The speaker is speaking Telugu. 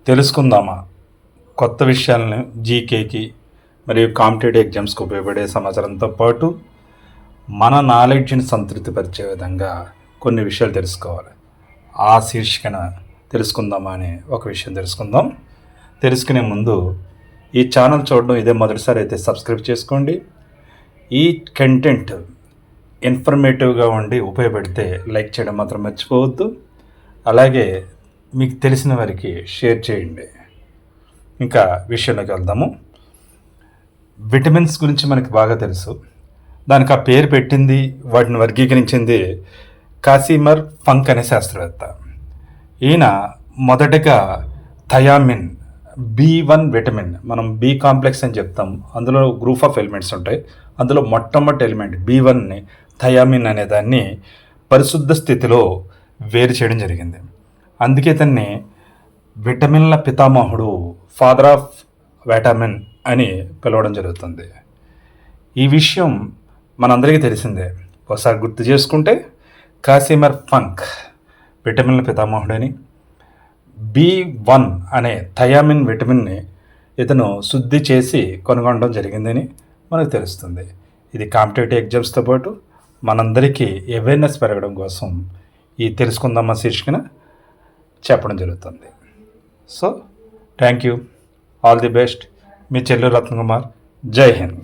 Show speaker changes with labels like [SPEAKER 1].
[SPEAKER 1] తెలుసుకుందామా కొత్త విషయాలను జీకేకి మరియు కాంపిటేటివ్ ఎగ్జామ్స్కి ఉపయోగపడే సమాచారంతో పాటు మన నాలెడ్జ్ని సంతృప్తిపరిచే విధంగా కొన్ని విషయాలు తెలుసుకోవాలి. ఆ శీర్షికన తెలుసుకుందామా అనే ఒక విషయం తెలుసుకుందాం. తెలుసుకునే ముందు ఈ ఛానల్ చూడడం ఇదే మొదటిసారి అయితే సబ్స్క్రైబ్ చేసుకోండి. ఈ కంటెంట్ ఇన్ఫర్మేటివ్గా ఉండి ఉపయోగపడితే లైక్ చేయడం మాత్రం మర్చిపోవద్దు. అలాగే మీకు తెలిసిన వారికి షేర్ చేయండి. ఇంకా విషయంలోకి వెళ్దాము. విటమిన్స్ గురించి మనకి బాగా తెలుసు. దానికి ఆ పేరు పెట్టింది, వాటిని వర్గీకరించింది కాసిమర్ ఫంక్ అనే శాస్త్రవేత్త. ఈయన మొదటగా థయామిన్ B1 విటమిన్, మనం బి కాంప్లెక్స్ అని చెప్తాం, అందులో గ్రూప్ ఆఫ్ ఎలిమెంట్స్ ఉంటాయి. అందులో మొట్టమొదటి ఎలిమెంట్ B1ని థయామిన్ అనే దాన్ని పరిశుద్ధ స్థితిలో వేరు చేయడం జరిగింది. అందుకే తన్ని విటమిన్ల పితామహుడు, ఫాదర్ ఆఫ్ విటమిన్ అని పిలవడం జరుగుతుంది. ఈ విషయం మనందరికీ తెలిసిందే. ఒకసారి గుర్తు చేసుకుంటే కాసిమర్ ఫంక్ విటమిన్ల పితామహుడని, B1 అనే థయామిన్ విటమిన్ని ఇతను శుద్ధి చేసి కనుగొనడం జరిగిందని మనకు తెలుస్తుంది. ఇది కాంపిటేటివ్ ఎగ్జామ్స్తో పాటు మనందరికీ అవేర్నెస్ పెరగడం కోసం ఈ తెలుసుకుందామా శీర్షికన చెప్పడం జరుగుతుంది. So thank you, all the best. మీ చెల్లెలు రత్నకుమార్. జై హింద్.